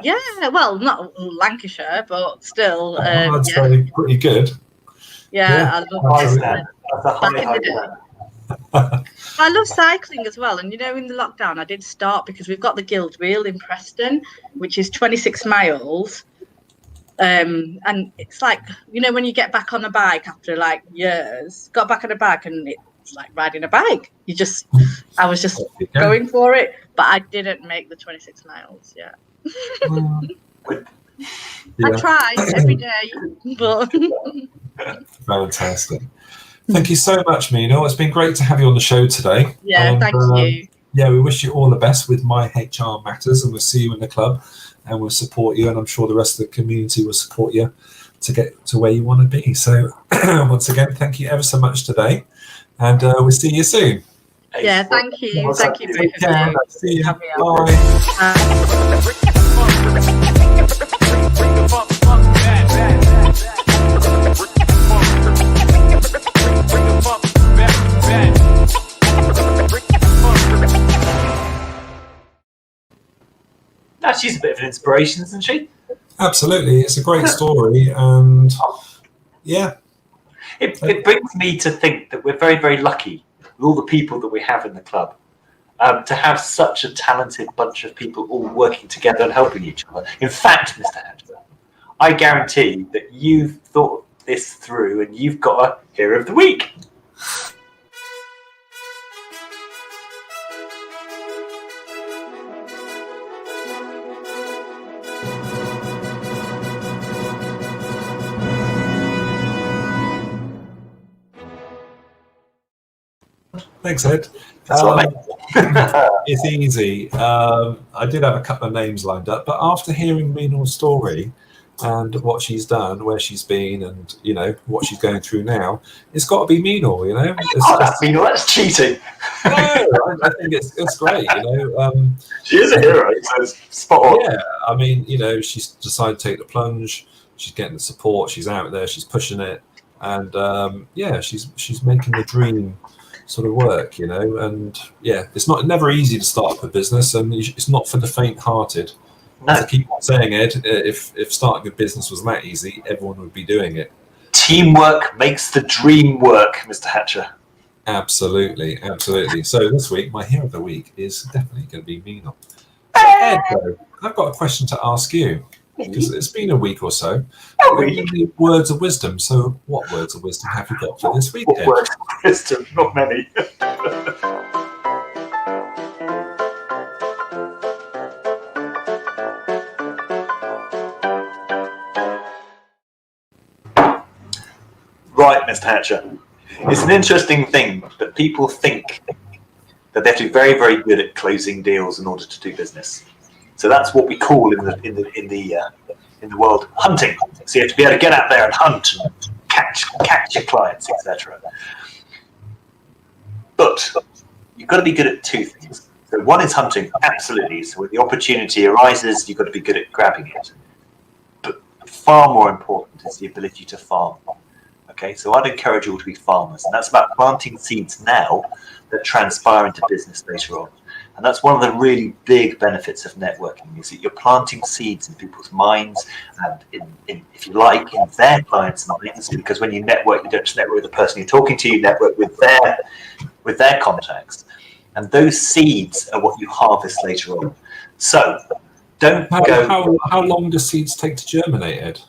Yeah, well, not Lancashire, but still. That's pretty good. Yeah, I love that. I love cycling as well, and in the lockdown I did start because we've got the Guild Wheel in Preston, which is 26 miles, and it's like when you get back on the bike after like years, got back on the bike and it's like riding a bike. I was just There you go. going for it, but I didn't make the 26 miles yet. I Yeah, try every day, but fantastic. Thank you so much, Mina. It's been great to have you on the show today. yeah, And, thank you. Yeah, we wish you all the best with My HR Matters, and we'll see you in the club, and we'll support you, and I'm sure the rest of the community will support you to get to where you want to be. So once again, thank you ever so much today, and we'll see you soon. Yeah, thank you. What's Thank up, you dude? both of you. See you. Have me out. Bye. Now, she's a bit of an inspiration, isn't she? Absolutely, it's a great story, and yeah, It brings me to think that we're very, very lucky with all the people that we have in the club, to have such a talented bunch of people all working together and helping each other. In fact, Mr. Hatcher, I guarantee that you've thought this through and you've got a Hero of the Week. thanks, Ed. That's what I mean. It's easy. I did have a couple of names lined up, but after hearing Minal's story and what she's done, where she's been, and what she's going through now, it's got to be Minal. That's Mina, that's cheating. No, I think it's great. She is a hero, so it's spot on. Yeah, I mean, she's decided to take the plunge. She's getting the support. She's out there. She's pushing it, and she's making the dream sort of work. And yeah, it's never easy to start up a business, and it's not for the faint-hearted. No. As I keep on saying, Ed, if starting a business was that easy, everyone would be doing it. Teamwork makes the dream work, Mr. Hatcher. Absolutely, absolutely. So this week, my hero of the week is definitely going to be Minal. Ed, though, I've got a question to ask you, because it's been a week or so. Words of wisdom. So what words of wisdom have you got for this week, Ed? Words of wisdom, not many. Right, Mr. Hatcher. It's an interesting thing that people think that they have to be very, very good at closing deals in order to do business. So that's what we call in the world hunting. So you have to be able to get out there and hunt and catch your clients, etc. But you've got to be good at two things. So one is hunting, absolutely. So when the opportunity arises, you've got to be good at grabbing it. But far more important is the ability to farm. Okay, so I'd encourage you all to be farmers, and that's about planting seeds now that transpire into business later on. And that's one of the really big benefits of networking, is that you're planting seeds in people's minds and, if you like, in their clients' minds, because when you network, you don't just network with the person you're talking to, you network with their contacts. And those seeds are what you harvest later on. So don't go... How long do seeds take to germinate, Ed?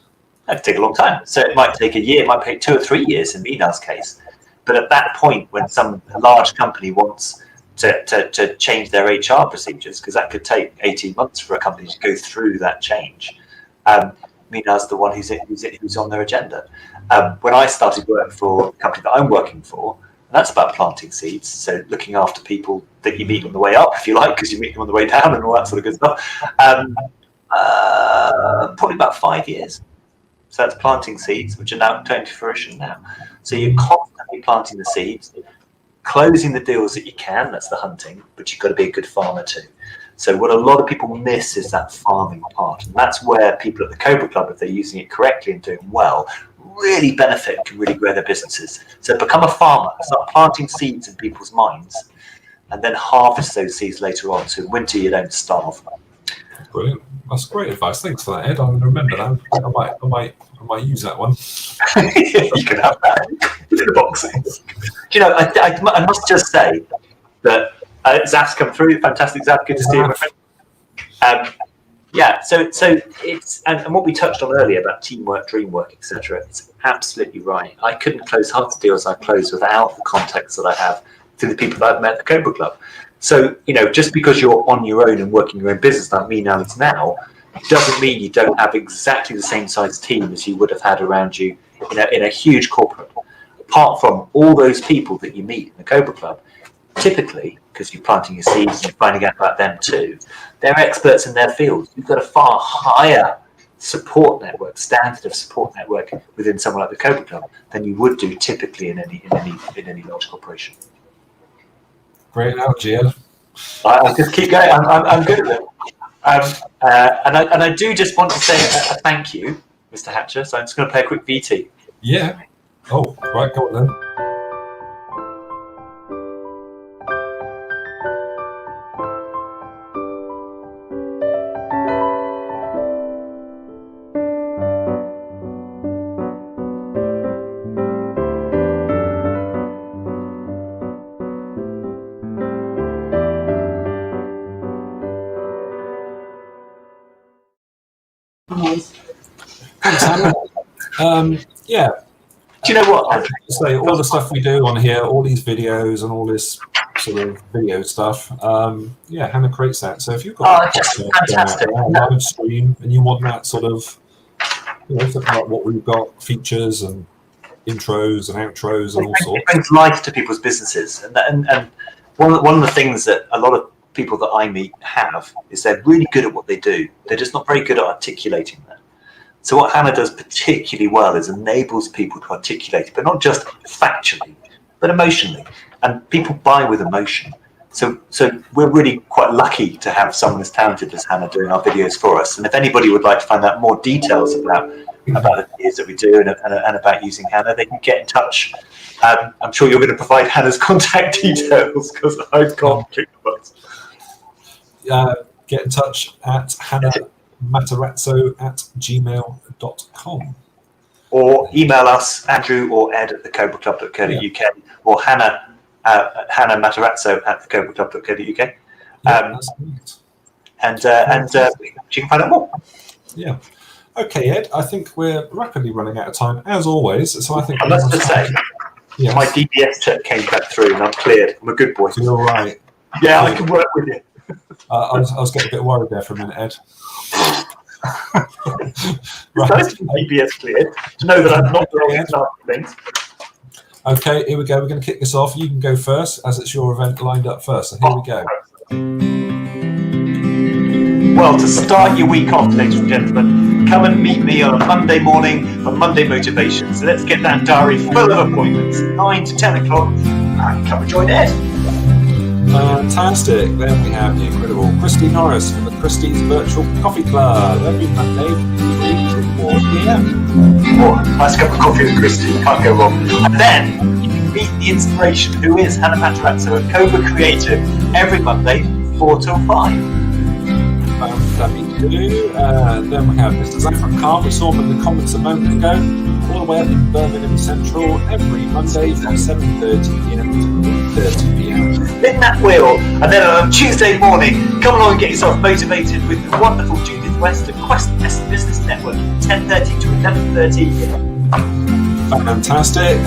That'd take a long time. So it might take a year, it might take 2 or 3 years in Minal's case. But at that point, when some large company wants to change their HR procedures, because that could take 18 months for a company to go through that change, Minal's the one who's on their agenda. When I started work for the company that I'm working for, that's about planting seeds. So looking after people that you meet on the way up, if you like, because you meet them on the way down and all that sort of good stuff. Probably about 5 years. So that's planting seeds, which are now turning to fruition now. So you're constantly planting the seeds, closing the deals that you can, that's the hunting, but you've got to be a good farmer too. So what a lot of people miss is that farming part. And that's where people at the Cobra Club, if they're using it correctly and doing well, really benefit and can really grow their businesses. So become a farmer, start planting seeds in people's minds, and then harvest those seeds later on. So in winter you don't starve. Brilliant. That's great advice. Thanks for that, Ed. I'll remember that. I might use that one. You can have that in the boxes. Do you know, I must just say that Zaf's come through. Fantastic, Zaf. Good to see you, my friend. Yeah, so it's and what we touched on earlier about teamwork, dreamwork, etc. It's absolutely right. I couldn't close half the deals I close without the contacts that I have through the people that I've met at the Cobra Club. So just because you're on your own and working your own business like me now, doesn't mean you don't have exactly the same size team as you would have had around you in a huge corporate. Apart from all those people that you meet in the Cobra Club, typically, because you're planting your seeds and you're finding out about them too, they're experts in their field. You've got a far higher support network, standard of support network within someone like the Cobra Club than you would do typically in any large corporation. Great analogy, Ed. I just keep going. I'm good at it. And I do just want to say a thank you, Mr. Hatcher. So I'm just going to play a quick VT. Yeah. Oh, right, go on then. Thanks, Hannah. Yeah. Do you know what? Say all the stuff we do on here, all these videos and all this sort of video stuff. Hannah creates that. So if you've got fantastic a live stream and you want that sort of, something like what we've got, features and intros and outros and all sorts. It brings life to people's businesses, and one of the things that a lot of people that I meet have is they're really good at what they do. They're just not very good at articulating that. So what Hannah does particularly well is enables people to articulate it, but not just factually, but emotionally. And people buy with emotion. So we're really quite lucky to have someone as talented as Hannah doing our videos for us. And if anybody would like to find out more details about the videos that we do and about using Hannah, they can get in touch. I'm sure you're going to provide Hannah's contact details because I can't click the buttons. Get in touch at hannahmatarazzo@gmail.com. Or email us, Andrew or Ed at thecobraclub.co.uk, or Hannah Matarazzo@thecobraclub.co.uk. And you can find out more. Yeah. Okay, Ed, I think we're rapidly running out of time, as always. So I think I must just say, my DBS check came back through and I'm cleared. I'm a good boy. So you're all right. Yeah, I can work with you. I was getting a bit worried there for a minute, Ed. Right. Nice to be DBS cleared, to know that I'm not doing things. Okay, here we go. We're going to kick this off. You can go first, as it's your event lined up first. So here we go. Well, to start your week off, ladies and gentlemen, come and meet me on a Monday morning for Monday Motivation. So let's get that diary full of appointments, 9 to 10 o'clock, and come and join Ed. Fantastic. Then we have the incredible Christy Norris from the Christie's Virtual Coffee Club every Monday from 3 to 4 p.m. Oh, nice cup of coffee with Christy, can't go wrong. And then you can meet the inspiration, who is Hannah Matarazzo at Cobra Creative every Monday, 4 till 5. Then we have Mr. Zafran Khan. We saw him in the comments a moment ago, all the way up in Birmingham Central every Monday from 7:30 p.m. to 8:30 p.m. Spin that wheel, and then on Tuesday morning, come along and get yourself motivated with the wonderful Judith West at Quest Business Network, 10:30 to 11:30. Fantastic.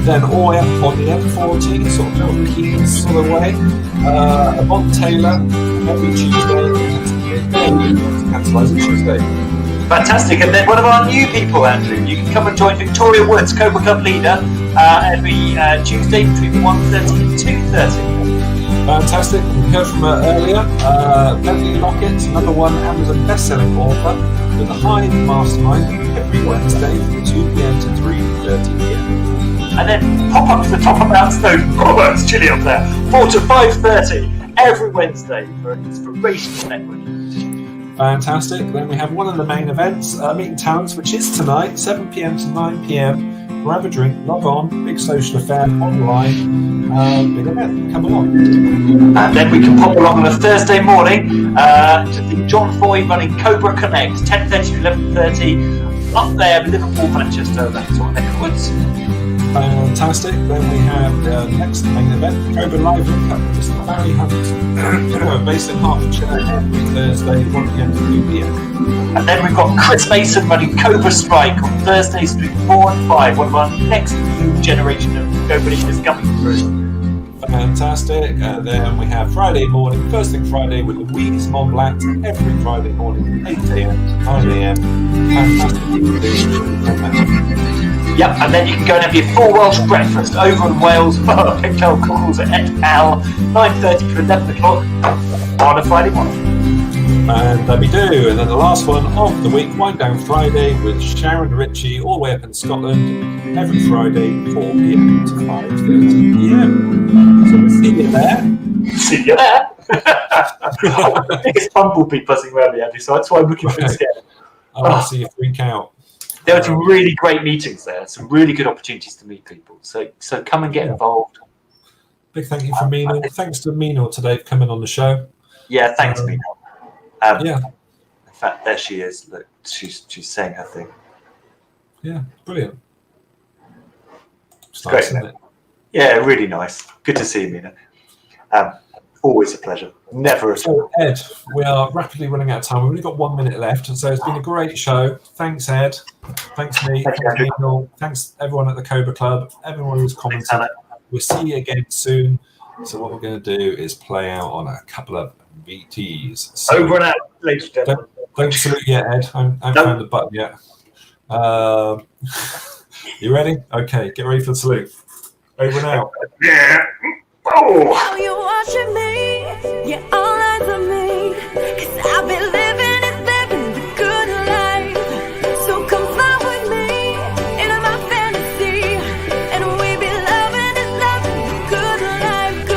Then all the way up on the M40, sort of Milton Keynes sort of way, Yvonne Taylor every Tuesday. Tantalising Tuesday. Fantastic. And then one of our new people, Andrew, you can come and join Victoria Woods, Cobra Club leader, every Tuesday between 1:30 and 2:30. Fantastic. We heard from her earlier. Beverly Lockett, number one Amazon best-selling author with the Hive Mastermind every Wednesday from 2 p.m. to 3:30 p.m. And then pop up to the top of Mount Stone. Oh, it's chilly up there. 4 to 5:30 every Wednesday for an inspirational networking. Fantastic. Then we have one of the main events, Meeting Talents, which is tonight, 7 p.m. to 9 p.m. Grab a drink, log on, big social affair online, big event. Come along. And then we can pop along on a Thursday morning to the John Foy running Cobra Connect, 10:30 to 11:30. up there, Liverpool, Manchester, that sort of neck of the woods. Fantastic. Then we have the next main event, Cobra Live Link Up with Mr. Barry Hunt, based in Hertfordshire, every Thursday, 1 p.m. to 2 p.m. And then we've got Chris Mason running Cobra Strike on Thursdays between 4 and 5. One of our next new generation of Cobra leaders coming through. Fantastic. Then we have Friday morning, first thing Friday with Louise Monblatt, every Friday morning, 8 a.m. to 9 a.m. Fantastic. Yep, and then you can go and have your full Welsh breakfast over in Wales, Pictel Cockles et al. 9:30 to 11 o'clock on a Friday morning. And there we do. And then the last one of the week, Wind Down Friday with Sharon Ritchie, all the way up in Scotland, every Friday, 4 p.m. to 5:30 p.m. So we'll see you there. See you there. I'm the biggest bumblebee buzzing around me, Andy, so that's why I'm looking for this game. I want to see you freak out. There were some really great meetings there, some really good opportunities to meet people. So come and get involved. Big thank you for Mina. Thanks to Mina today for coming on the show. Yeah, thanks, Mina. Yeah. In fact, there she is. Look, she's saying her thing. Yeah, brilliant. It's great, isn't it? Yeah, really nice. Good to see you, Mina. Always a pleasure. Never a So, Ed, we are rapidly running out of time. We've only got 1 minute left. So it's been a great show. Thanks, Ed. Thanks, me. Thanks, Thanks, Neil. Thanks, everyone at the Cobra Club. Everyone who's commented. We'll see you again soon. So what we're going to do is play out on a couple of VTs. So over and out, ladies and gentlemen. Don't salute yet, Ed. I haven't found the button yet. You ready? Okay, get ready for the salute. Over and out. Yeah. Oh. Now you're watching me, yeah, all eyes on me, 'cause I've been living the good life. So come fly with me into my fantasy, and we be loving the good life.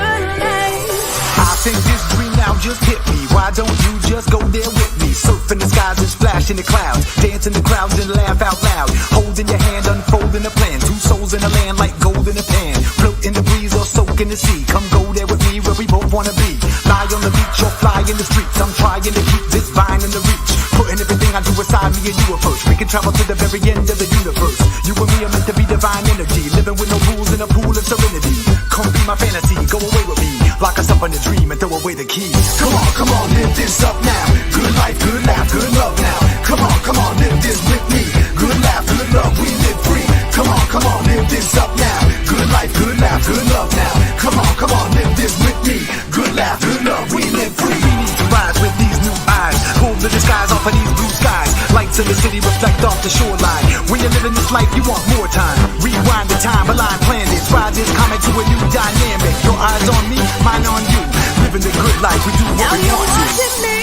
I think this dream now just hit me. Why don't you just go there with me? Surfing the skies and splash in the clouds, dance in the crowds and laugh out loud. Holding your hand, unfolding a plan. Two souls in a land like gold in a pan. Float in the breeze or soak in the sea. Come go there with me where we both wanna be. Lie on the beach or fly in the streets. I'm trying to keep this vine in the reach. Putting everything I do aside, me and you approach. We can travel to the very end of the universe. You and me are meant to be divine energy. Living with no rules in a pool of serenity. Come be my fantasy, go away with me. Lock us up in a dream and throw away the keys. Come on, live this up now. Good life, good laugh, good love now. Come on, live this with me. Good laugh, good love, we live free. Come on, live this up now. Good life, good laugh, good love now. Come on, live this with me. Good laugh, good love, we live free. We need to rise with these new eyes. Pull the disguise off of these blue skies. Lights in the city reflect off the shoreline. When you're living this life, you want more time. Rewind the time, align planets. Ride this comet to a new dynamic. Your eyes on me, mine on you. Living the good life, we do what Now we you're want to. watching me.